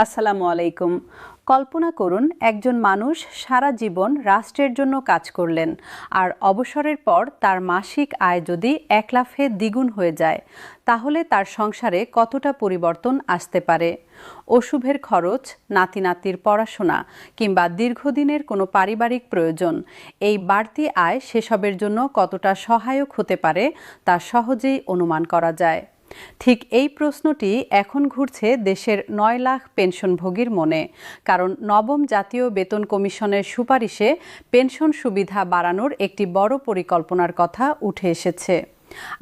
আসসালামু আলাইকুম। কল্পনা করুন একজন মানুষ সারা জীবন রাষ্ট্রের জন্য কাজ করলেন, আর অবসরের পর তার মাসিক আয় যদি এক লাফে দ্বিগুণ হয়ে যায়, তাহলে তার সংসারে কতটা পরিবর্তন আসতে পারে। অশুভের খরচ, নাতি নাতির পড়াশোনা কিংবা দীর্ঘদিনের কোনো পারিবারিক প্রয়োজন, এই বাড়তি আয় সেসবের জন্য কতটা সহায়ক হতে পারে তা সহজেই অনুমান করা যায়। ঠিক এই প্রশ্নটি এখন ঘুরছে দেশের ৯ লাখ পেনশনভোগীর মনে, কারণ নবম জাতীয় বেতন কমিশনের সুপারিশে পেনশন সুবিধা বাড়ানোর একটি বড় পরিকল্পনার কথা উঠে এসেছে।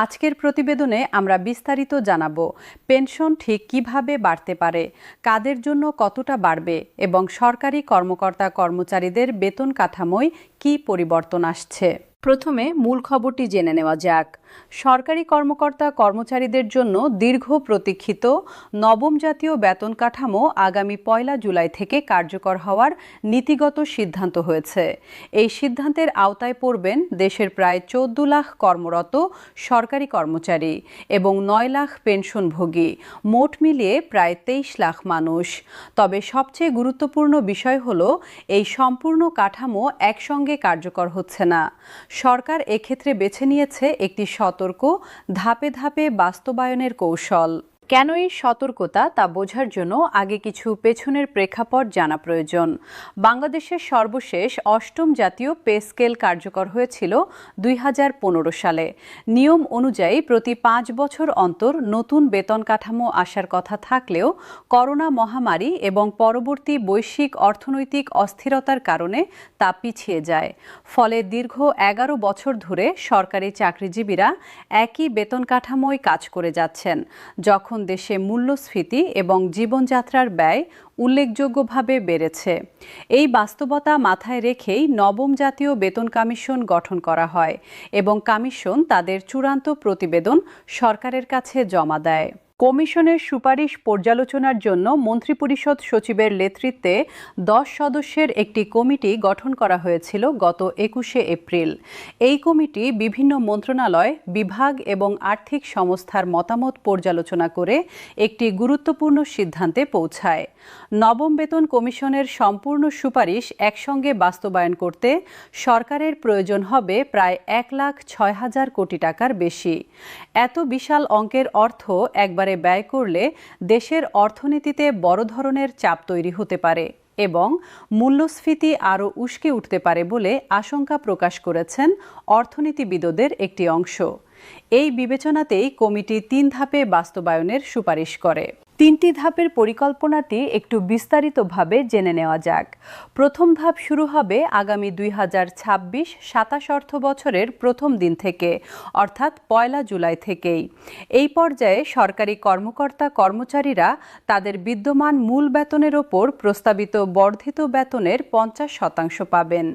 আজকের প্রতিবেদনে আমরা বিস্তারিত জানাবো পেনশন ঠিক কিভাবে বাড়তে পারে, কাদের জন্য কতটা বাড়বে এবং সরকারি কর্মকর্তা কর্মচারীদের বেতন কাঠামোয় কী পরিবর্তন আসছে। প্রথমে মূল খবরটি জেনে নেওয়া যাক। সরকারি কর্মকর্তা কর্মচারীদের জন্য দীর্ঘ প্রতীক্ষিত নবম জাতীয় বেতন কাঠামো আগামী ১ জুলাই থেকে কার্যকর হওয়ার নীতিগত সিদ্ধান্ত হয়েছে। এই সিদ্ধান্তের আওতায় পড়বেন দেশের প্রায় ১৪ লাখ কর্মরত সরকারি কর্মচারী এবং ৯ লাখ পেনশনভোগী, মোট মিলিয়ে প্রায় ২৩ লাখ মানুষ। তবে সবচেয়ে গুরুত্বপূর্ণ বিষয় হলো এই সম্পূর্ণ কাঠামো একসঙ্গে কার্যকর হচ্ছে না। সরকার এক্ষেত্রে বেছে নিয়েছে একটি সতর্ক, ধাপে ধাপে বাস্তবায়নের কৌশল। কেন এই সতর্কতা তা বোঝার জন্য আগে কিছু পেছনের প্রেক্ষাপট জানা প্রয়োজন। বাংলাদেশের সর্বশেষ ৮ম জাতীয় পে স্কেল কার্যকর হয়েছিল ২০১৫ সালে। নিয়ম অনুযায়ী প্রতি ৫ বছর অন্তর নতুন বেতন কাঠামো আসার কথা থাকলেও করোনা মহামারী এবং পরবর্তী বৈশ্বিক অর্থনৈতিক অস্থিরতার কারণে তা পিছিয়ে যায়। ফলে দীর্ঘ ১১ বছর ধরে সরকারি চাকরিজীবীরা একই বেতন কাঠামোয় কাজ করে যাচ্ছেন, যখন দেশে মূল্যস্ফীতি এবং জীবনযাত্রার ব্যয় উল্লেখযোগ্যভাবে বেড়েছে। এই বাস্তবতা মাথায় রেখেই নবম জাতীয় বেতন কমিশন গঠন করা হয় এবং কমিশন তাদের চূড়ান্ত প্রতিবেদন সরকারের কাছে জমা দেয়। কমিশনের সুপারিশ পর্যালোচনার জন্য মন্ত্রিপরিষদ সচিবের নেতৃত্বে ১০ সদস্যের একটি কমিটি গঠন করা হয়েছিল গত ২১শে এপ্রিল। এই কমিটি বিভিন্ন মন্ত্রণালয়, বিভাগ এবং আর্থিক সংস্থার মতামত পর্যালোচনা করে একটি গুরুত্বপূর্ণ সিদ্ধান্তে পৌঁছায়। নবম বেতন কমিশনের সম্পূর্ণ সুপারিশ একসঙ্গে বাস্তবায়ন করতে সরকারের প্রয়োজন হবে প্রায় ১,০৬,০০০ কোটি টাকার বেশি। এত বিশাল অঙ্কের অর্থ একবার ব্যয় করলে দেশের অর্থনীতিতে বড় ধরনের চাপ তৈরি হতে পারে এবং মূল্যস্ফীতি আরও উস্কে উঠতে পারে বলে আশঙ্কা প্রকাশ করেছেন অর্থনীতিবিদদের একটি অংশ। এই বিবেচনাতেই কমিটি ৩ ধাপে বাস্তবায়নের সুপারিশ করে। ৩টি ধাপের পরিকল্পনাটি একটু বিস্তারিতভাবে জেনে নেওয়া যাক। প্রথম ধাপ শুরু হবে আগামী ২০২৬-২৭ অর্থ বছরের প্রথম দিন থেকে, অর্থাৎ ১ জুলাই থেকেই। এই পর্যায়ে সরকারি কর্মকর্তা কর্মচারীরা তাদের বিদ্যমান মূল বেতনের ওপর প্রস্তাবিত বর্ধিত বেতনের ৫০% পাবেন।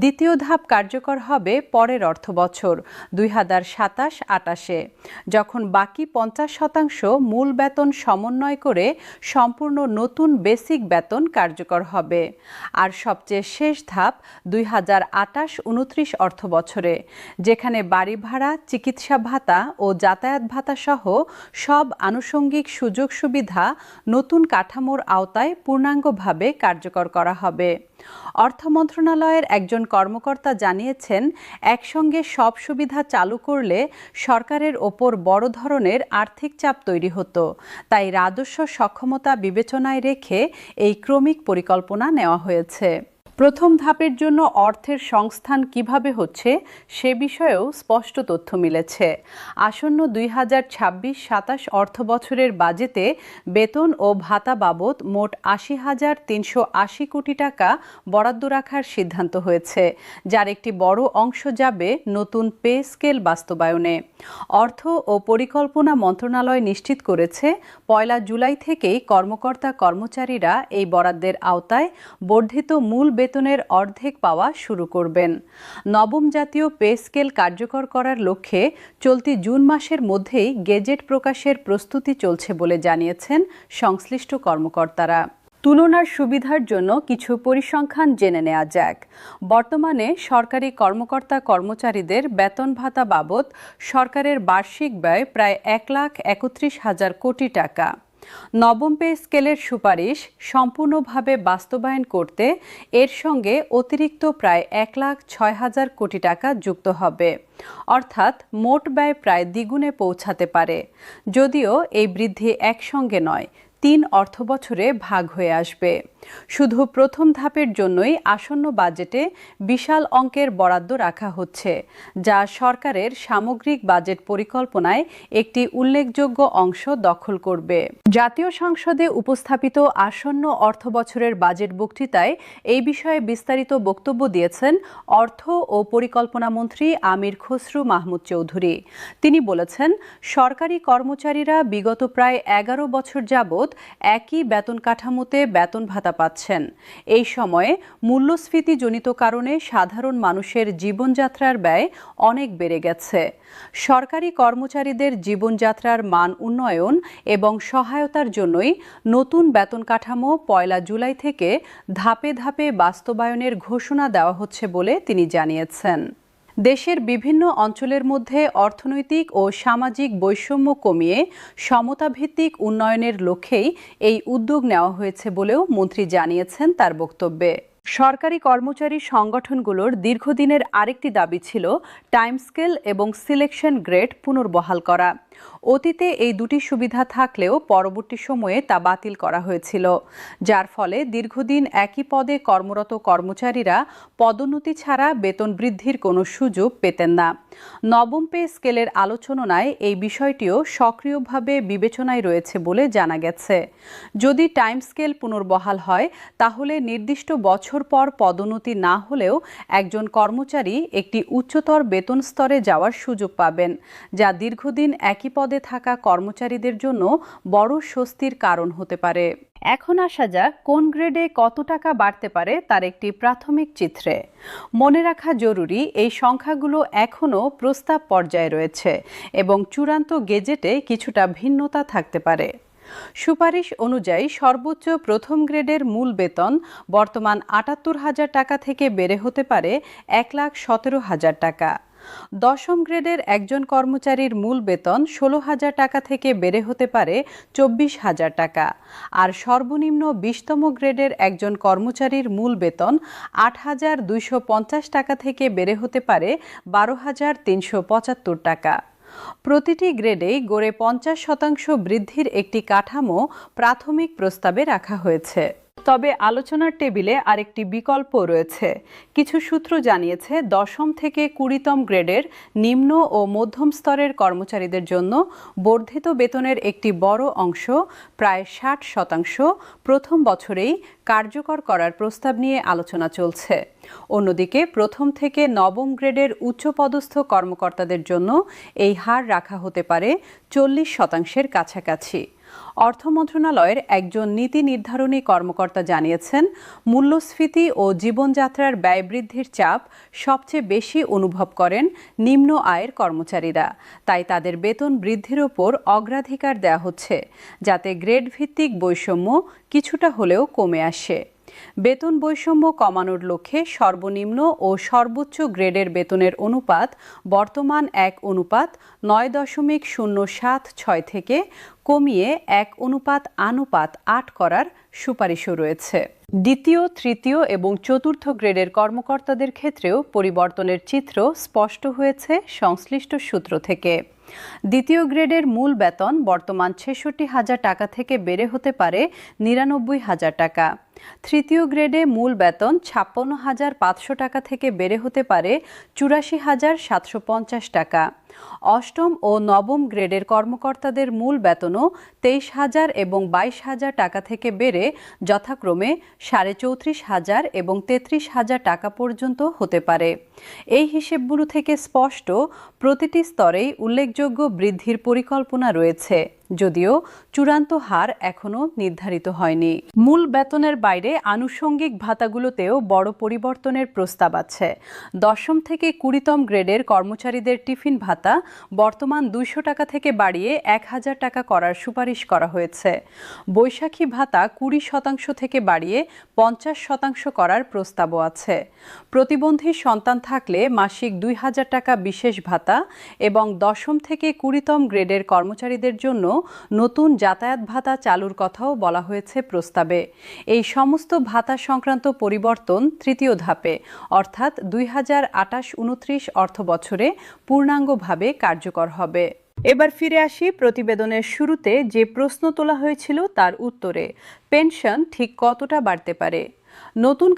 দ্বিতীয় ধাপ কার্যকর হবে পরের অর্থবছর ২০২৭-২৮-এ, যখন বাকি ৫০% মূল বেতন সমন্বয় করে সম্পূর্ণ নতুন বেসিক বেতন কার্যকর হবে। আর সবচেয়ে শেষ ধাপ ২০২৮-২৯ অর্থ বছরে, যেখানে বাড়ি ভাড়া, চিকিৎসা ভাতা ও যাতায়াত ভাতা সহ সব আনুষঙ্গিক সুযোগ সুবিধা নতুন কাঠামোর আওতায় পূর্ণাঙ্গভাবে কার্যকর করা হবে। অর্থ মন্ত্রণালয়ের একজন কর্মকর্তা জানিয়েছেন, একসঙ্গে সব সুবিধা চালু করলে সরকারের ওপর বড় ধরনের আর্থিক চাপ তৈরি হতো। তাই রাজস্ব সক্ষমতা বিবেচনায় রেখে এই ক্রমিক পরিকল্পনা নেওয়া হয়েছে। প্রথম ধাপের জন্য অর্থের সংস্থান কিভাবে হচ্ছে সে বিষয়েও স্পষ্ট তথ্য মিলেছে। আসন্ন ২০২৬-২৭ অর্থ বছরের বাজেটে বেতন ও ভাতা বাবদ মোট ৮০,৩৮০ কোটি টাকা বরাদ্দ রাখার সিদ্ধান্ত হয়েছে, যার একটি বড় অংশ যাবে নতুন পে স্কেল বাস্তবায়নে। অর্থ ও পরিকল্পনা মন্ত্রণালয় নিশ্চিত করেছে ১ জুলাই থেকেই কর্মকর্তা কর্মচারীরা এই বরাদ্দের আওতায় বর্ধিত মূল বেতনের অর্ধেক পাওয়া শুরু করবেন। নবম জাতীয় পে স্কেল কার্যকর করার লক্ষ্যে চলতি জুন মাসের মধ্যেই গেজেট প্রকাশের প্রস্তুতি চলছে বলে জানিয়েছেন সংশ্লিষ্ট কর্মকর্তারা। তুলনার সুবিধার জন্য কিছু পরিসংখ্যান জেনে নেওয়া যাক। বর্তমানে সরকারি কর্মকর্তা কর্মচারীদের বেতন ভাতা বাবদ সরকারের বার্ষিক ব্যয় প্রায় ১,৩১,০০০ কোটি টাকা। নবম পে স্কেলের সুপারিশ সম্পূর্ণভাবে বাস্তবায়ন করতে এর সঙ্গে অতিরিক্ত প্রায় 1,06,000 কোটি টাকা যুক্ত হবে, অর্থাৎ মোট ব্যয় প্রায় দ্বিগুণে পৌঁছাতে পারে। যদিও এই বৃদ্ধি একসঙ্গে নয়, 3 অর্থবছরে ভাগ হয়ে আসবে। শুধু প্রথম ধাপের জন্যই আসন্ন বাজেটে বিশাল অঙ্কের বরাদ্দ রাখা হচ্ছে, যা সরকারের সামগ্রিক বাজেট পরিকল্পনায় একটি উল্লেখযোগ্য অংশ দখল করবে। জাতীয় সংসদে উপস্থাপিত আসন্ন অর্থবছরের বাজেট বক্তৃতায় এই বিষয়ে বিস্তারিত বক্তব্য দিয়েছেন অর্থ ও পরিকল্পনা মন্ত্রী আমির খসরু মাহমুদ চৌধুরী। তিনি বলেছেন, সরকারি কর্মচারীরা বিগত প্রায় 11 বছর যাবৎ একই বেতন কাঠামোতে বেতন ভাতা পাচ্ছেন। এই সময়ে মূল্যস্ফীতিজনিত কারণে সাধারণ মানুষের জীবনযাত্রার ব্যয় অনেক বেড়ে গেছে। সরকারি কর্মচারীদের জীবনযাত্রার মান উন্নয়ন এবং সহায়তার জন্যই নতুন বেতন কাঠামো 1 জুলাই থেকে ধাপে ধাপে বাস্তবায়নের ঘোষণা দেওয়া হচ্ছে বলে তিনি জানিয়েছেন। দেশের বিভিন্ন অঞ্চলের মধ্যে অর্থনৈতিক ও সামাজিক বৈষম্য কমিয়ে সমতাভিত্তিক উন্নয়নের লক্ষ্যেই এই উদ্যোগ নেওয়া হয়েছে বলেও মন্ত্রী জানিয়েছেন তার বক্তব্যে। সরকারি কর্মচারী সংগঠনগুলোর দীর্ঘদিনের আরেকটি দাবি ছিল টাইম স্কেল এবং সিলেকশন গ্রেড পুনর্বহাল করা। অতীতে এই দুটি সুবিধা থাকলেও পরবর্তী সময়ে তা বাতিল করা হয়েছিল, যার ফলে দীর্ঘদিন একই পদে কর্মরত কর্মচারীরা পদোন্নতি ছাড়া বেতন বৃদ্ধির কোনো সুযোগ পেতেন না। নবম পে স্কেলের আলোচনায় এই বিষয়টিও সক্রিয়ভাবে বিবেচনায় রয়েছে বলে জানা গেছে। যদি টাইম স্কেল পুনর্বহাল হয়, তাহলে নির্দিষ্ট বছর পর পদোন্নতি না হলেও একজন কর্মচারী একটি উচ্চতর বেতন স্তরে যাওয়ার সুযোগ পাবেন, যা দীর্ঘদিন একই পদে থাকা কর্মচারীদের জন্য বড় স্বস্তির কারণ হতে পারে। এখন আসা যাক কোন গ্রেডে কত টাকা বাড়তে পারে তার একটি প্রাথমিক চিত্রে। মনে রাখা জরুরি, এই সংখ্যাগুলো এখনও প্রস্তাব পর্যায়ে রয়েছে এবং চূড়ান্ত গেজেটে কিছুটা ভিন্নতা থাকতে পারে। সুপারিশ অনুযায়ী সর্বোচ্চ প্রথম গ্রেডের মূল বেতন বর্তমান ৭৮,০০০ টাকা থেকে বেড়ে হতে পারে ১,১৭,০০০ টাকা। দশম গ্রেডের একজন কর্মচারীর মূল বেতন ১৬,০০০ টাকা থেকে বেড়ে হতে পারে ২৪,০০০ টাকা, আর সর্বনিম্ন ২০তম গ্রেডের একজন কর্মচারীর মূল বেতন ৮,২৫০ টাকা থেকে বেড়ে হতে পারে ১২,৩৭৫ টাকা। প্রতিটি গ্রেডেই গড়ে ৫০% বৃদ্ধির একটি কাঠামো প্রাথমিক প্রস্তাবে রাখা হয়েছে। তবে আলোচনার টেবিলে আরেকটি বিকল্প রয়েছে। কিছু সূত্র জানিয়েছে, ১০ম থেকে ২০তম গ্রেডের নিম্ন ও মধ্যম স্তরের কর্মচারীদের জন্য বর্ধিত বেতনের একটি বড় অংশ, প্রায় ৬০%, প্রথম বছরেই কার্যকর করার প্রস্তাব নিয়ে আলোচনা চলছে। অন্যদিকে প্রথম থেকে নবম গ্রেডের উচ্চপদস্থ কর্মকর্তাদের জন্য এই হার রাখা হতে পারে ৪০%-এর কাছাকাছি। অর্থ মন্ত্রণালয়ের একজন নীতি নির্ধারণী কর্মকর্তা জানিয়েছেন, মূল্যস্ফীতি ও জীবনযাত্রার ব্যয় বৃদ্ধির চাপ সবচেয়ে বেশি অনুভব করেন নিম্ন আয়ের কর্মচারীরা। তাই তাদের বেতন বৃদ্ধির ওপর অগ্রাধিকার দেওয়া হচ্ছে, যাতে গ্রেড ভিত্তিক বৈষম্য কিছুটা হলেও কমে আসে। বেতন বৈষম্য কমানোর লক্ষ্যে সর্বনিম্ন ও সর্বোচ্চ গ্রেডের বেতনের অনুপাত বর্তমান ১:৯.০৭৬ থেকে কমিয়ে ১:৮ করার সুপারিশও রয়েছে। দ্বিতীয়, তৃতীয় এবং চতুর্থ গ্রেডের কর্মকর্তাদের ক্ষেত্রেও পরিবর্তনের চিত্র স্পষ্ট হয়েছে সংশ্লিষ্ট সূত্র থেকে। দ্বিতীয় গ্রেডের মূল বেতন বর্তমান ৬৬,০০০ টাকা থেকে বেড়ে হতে পারে ৯৯,০০০ টাকা। তৃতীয় গ্রেডে মূল বেতন ৫৬,৫০০ টাকা থেকে বেড়ে হতে পারে ৮৪,৭৫০ টাকা। অষ্টম ও নবম গ্রেডের কর্মকর্তাদের মূল বেতনও ২৩,০০০ এবং ২২,০০০ টাকা থেকে বেড়ে যথাক্রমে ৩৪,৫০০ এবং ৩৩,০০০ টাকা পর্যন্ত হতে পারে। এই হিসেবগুলো থেকে স্পষ্ট, প্রতিটি স্তরেই উল্লেখযোগ্য বৃদ্ধির পরিকল্পনা রয়েছে, যদিও চূড়ান্ত হার এখনও নির্ধারিত হয়নি। মূল বেতনের বাইরে আনুষঙ্গিক ভাতাগুলোতেও বড় পরিবর্তনের প্রস্তাব আছে। ১০ম থেকে ২০তম গ্রেডের কর্মচারীদের টিফিন ভাতা ভাতা বর্তমান 200 টাকা থেকে বাড়িয়ে 1000 টাকা করার সুপারিশ করা হয়েছে। বৈশাখী ভাতা 20% থেকে বাড়িয়ে 50% করার প্রস্তাবও আছে। প্রতিবন্ধী সন্তান থাকলে মাসিক 2000 টাকা বিশেষ ভাতা এবং 10ম থেকে 20তম গ্রেডের কর্মচারীদের জন্য নতুন যাতায়াত ভাতা চালুর কথাও বলা হয়েছে প্রস্তাবে। এই সমস্ত ভাতা সংক্রান্ত পরিবর্তন তৃতীয় ধাপে অর্থাৎ 2028-29 অর্থ বছরে পূর্ণাঙ্গভাবে কার্যকর হবে। এবার ফিরে আসি প্রতিবেদনের শুরুতে যে প্রশ্ন তোলা হয়েছিল তার উত্তরে। পেনশন ঠিক কতটা বাড়তে পারে? নতুন